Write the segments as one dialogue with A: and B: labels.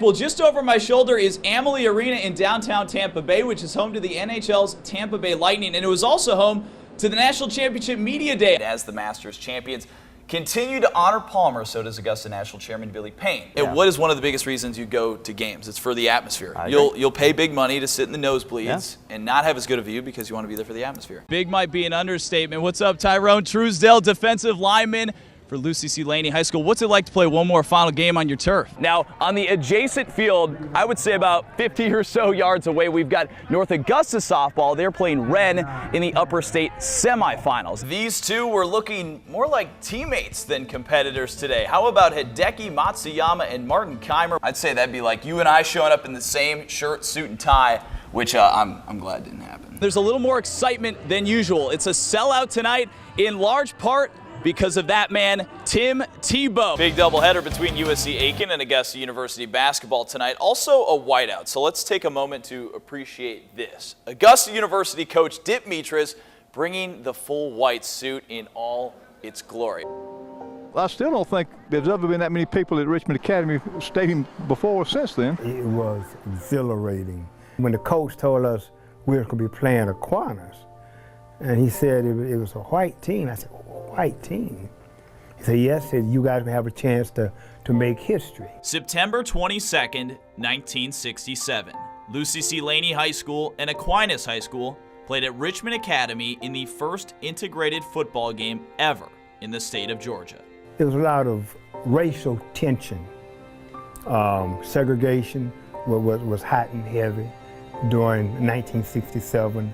A: Well, just over my shoulder is Amalie Arena in downtown Tampa Bay, which is home to the NHL's Tampa Bay Lightning, and it was also home to the National Championship Media Day. As the Masters champions continue to honor Palmer, so does Augusta National Chairman Billy Payne. Yeah. And what is one of the biggest reasons you go to games? It's for the atmosphere. You'll pay big money to sit in the nosebleeds and not have as good a view because you want to be there for the atmosphere. Big might be an understatement. What's up, Tyrone Truesdale, defensive lineman for Lucy C. Laney High School. What's it like to play one more final game on your turf?
B: Now, on the adjacent field, I would say about 50 or so yards away, we've got North Augusta softball. They're playing Wren in the Upper State semifinals.
A: These two were looking more like teammates than competitors today. How about Hideki Matsuyama and Martin Keimer? I'd say that'd be like you and I showing up in the same shirt, suit, and tie, which I'm glad didn't happen. There's a little more excitement than usual. It's a sellout tonight, in large part because of that man, Tim Tebow. Big doubleheader between USC Aiken and Augusta University basketball tonight. Also a whiteout, so let's take a moment to appreciate this. Augusta University coach Dip Mitras bringing the full white suit in all its glory.
C: Well, I still don't think there's ever been that many people at Richmond Academy Stadium before or since then.
D: It was exhilarating. When the coach told us we were going to be playing Aquinas, and he said it was a white team, I said, white team. He said, yes, said, you guys have a chance to make history.
A: September 22nd, 1967. Lucy C. Laney High School and Aquinas High School played at Richmond Academy in the first integrated football game ever in the state of Georgia.
D: There was a lot of racial tension. Segregation was hot and heavy during 1967.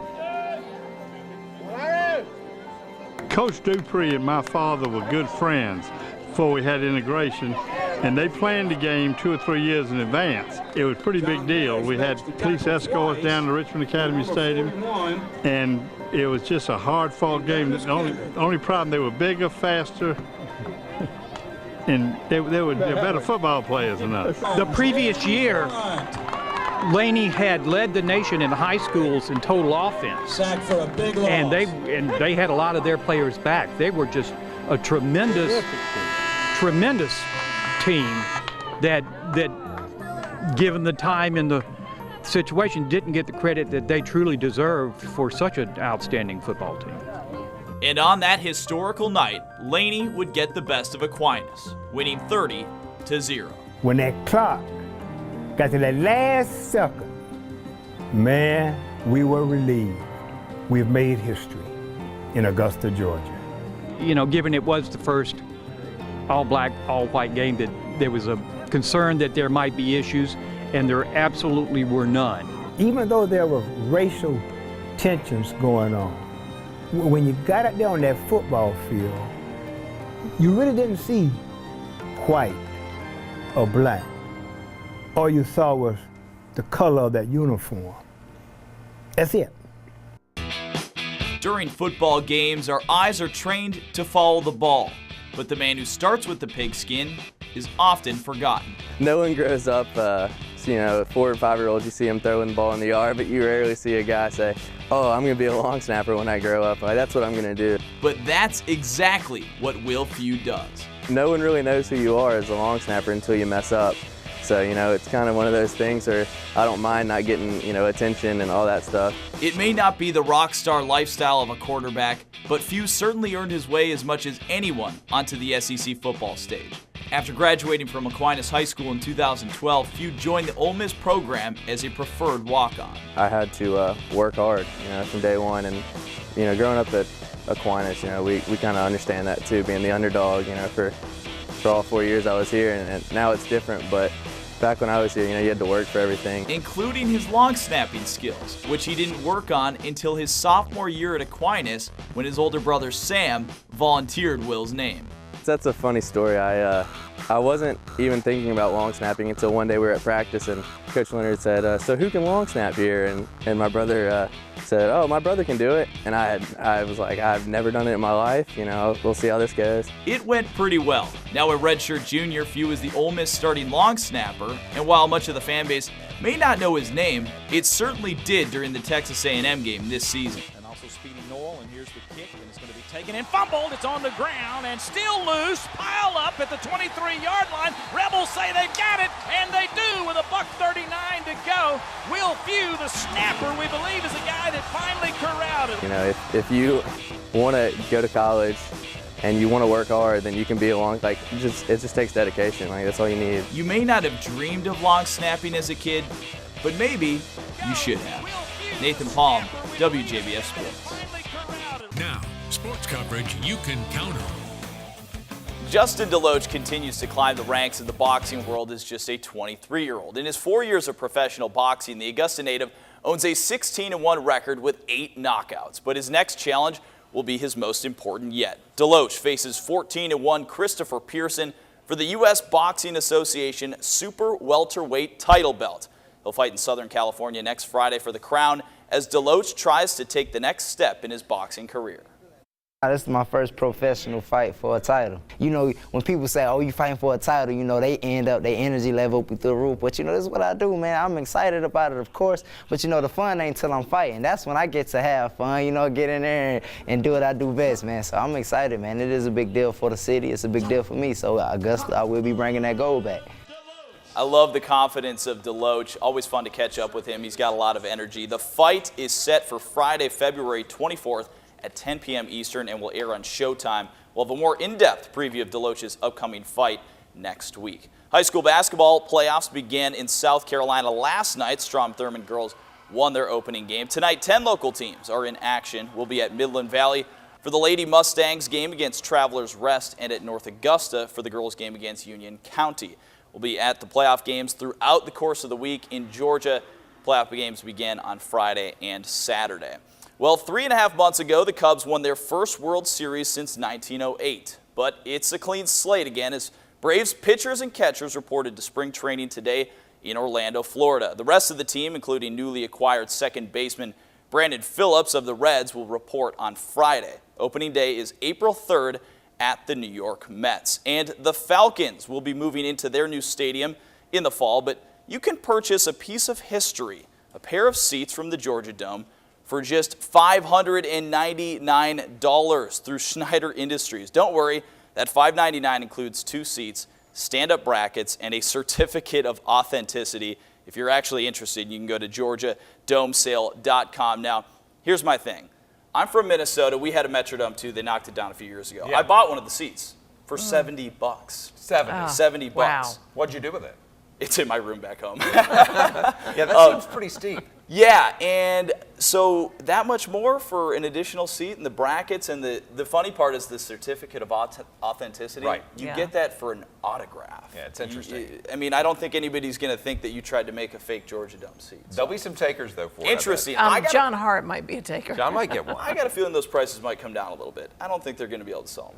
E: Coach Dupree and my father were good friends before we had integration, and they planned the game 2 or 3 years in advance. It was a pretty big deal. We had police escorts down to Richmond Academy Stadium, and it was just a hard-fought game. The only problem, they were bigger, faster, and they're better football players than us.
F: The previous year, Laney had led the nation in high schools in total offense.
G: Sack for a big loss.
F: And they had a lot of their players back. They were just a tremendous team that given the time and the situation, didn't get the credit that they truly deserved for such an outstanding football team.
A: And on that historical night, Laney would get the best of Aquinas, winning 30-0.
D: When that clock got to that last second, man, we were relieved. We've made history in Augusta, Georgia.
F: You know, given it was the first all-black, all-white game, that there was a concern that there might be issues, and there absolutely were none.
D: Even though there were racial tensions going on, when you got out there on that football field, you really didn't see white or black. All you saw was the color of that uniform. That's it.
A: During football games, our eyes are trained to follow the ball, but the man who starts with the pigskin is often forgotten.
H: No one grows up, you know, 4 or 5-year-olds, you see them throwing the ball in the yard, but you rarely see a guy say, oh, I'm going to be a long snapper when I grow up. Like, that's what I'm going to do.
A: But that's exactly what Will Feud does.
H: No one really knows who you are as a long snapper until you mess up. So, you know, it's kind of one of those things where I don't mind not getting, you know, attention and all that stuff.
A: It may not be the rock star lifestyle of a quarterback, but Few certainly earned his way as much as anyone onto the SEC football stage. After graduating from Aquinas High School in 2012, Few joined the Ole Miss program as a preferred walk-on.
H: I had to work hard, you know, from day one, and, you know, growing up at Aquinas, you know, we kind of understand that too, being the underdog, you know, for all 4 years I was here, and now it's different, but back when I was here, you know, you had to work for everything.
A: Including his long snapping skills, which he didn't work on until his sophomore year at Aquinas when his older brother Sam volunteered Will's name.
H: That's a funny story. I wasn't even thinking about long snapping until one day we were at practice and Coach Leonard said, so who can long snap here? And my brother said, oh, my brother can do it. And I was like, I've never done it in my life. You know, we'll see how this goes.
A: It went pretty well. Now a redshirt junior, Few is the Ole Miss starting long snapper. And while much of the fan base may not know his name, it certainly did during the Texas A&M game this season.
G: And also Speedy Noel, and here's the kick, and it's going to be taken and fumbled. It's on the ground and still loose. Pile up at the 23-yard line. Rebels say they've got it, and they do with a Will Few, the snapper, we believe is the guy that finally corralled him.
H: You know, if you want to go to college and you want to work hard, then you can be along. Like, it just takes dedication. Like, that's all you need.
A: You may not have dreamed of long snapping as a kid, but maybe you should have. Nathan Palm, WJBF Sports.
I: Now, sports coverage you can count on.
A: Justin DeLoach continues to climb the ranks of the boxing world as just a 23-year-old. In his 4 years of professional boxing, the Augusta native owns a 16-1 record with 8 knockouts. But his next challenge will be his most important yet. DeLoach faces 14-1 Christopher Pearson for the U.S. Boxing Association Super Welterweight title belt. He'll fight in Southern California next Friday for the crown as DeLoach tries to take the next step in his boxing career.
J: This is my first professional fight for a title. You know, when people say, oh, you fighting for a title, you know, they end up, their energy level up through the roof. But, you know, this is what I do, man. I'm excited about it, of course. But, you know, the fun ain't till I'm fighting. That's when I get to have fun, you know, get in there and do what I do best, man. So I'm excited, man. It is a big deal for the city. It's a big deal for me. So Augusta, I will be bringing that gold back.
A: I love the confidence of DeLoach. Always fun to catch up with him. He's got a lot of energy. The fight is set for Friday, February 24th. At 10 p.m. Eastern and will air on Showtime. We'll have a more in-depth preview of DeLoach's upcoming fight next week. High school basketball playoffs began in South Carolina last night. Strom-Thurmond girls won their opening game. Tonight, 10 local teams are in action. We'll be at Midland Valley for the Lady Mustangs game against Travelers Rest and at North Augusta for the girls game against Union County. We'll be at the playoff games throughout the course of the week in Georgia. Playoff games begin on Friday and Saturday. Well, 3.5 months ago, the Cubs won their first World Series since 1908. But it's a clean slate again as Braves pitchers and catchers reported to spring training today in Orlando, Florida. The rest of the team, including newly acquired second baseman Brandon Phillips of the Reds, will report on Friday. Opening day is April 3rd at the New York Mets. And the Falcons will be moving into their new stadium in the fall, but you can purchase a piece of history, a pair of seats from the Georgia Dome, for just $599 through Schneider Industries. Don't worry, that $599 includes 2 seats, stand-up brackets, and a certificate of authenticity. If you're actually interested, you can go to georgiadomesale.com. Now, here's my thing. I'm from Minnesota. We had a Metrodome too. They knocked it down a few years ago.
K: Yeah.
A: I bought one of the seats for $70. 70 bucks.
K: Wow. What'd you do with it?
A: It's in my room back home.
K: Yeah, that seems pretty steep.
A: Yeah, and so that much more for an additional seat and the brackets, and the funny part is the certificate of authenticity.
K: Right.
A: You get that for an autograph.
K: Yeah, it's interesting.
A: I mean, I don't think anybody's going to think that you tried to make a fake Georgia Dome seat. So.
K: There'll be some takers, though, for it.
A: Interesting.
L: John Hart might be a taker.
K: John might get one.
A: I got a feeling those prices might come down a little bit. I don't think they're going to be able to sell them.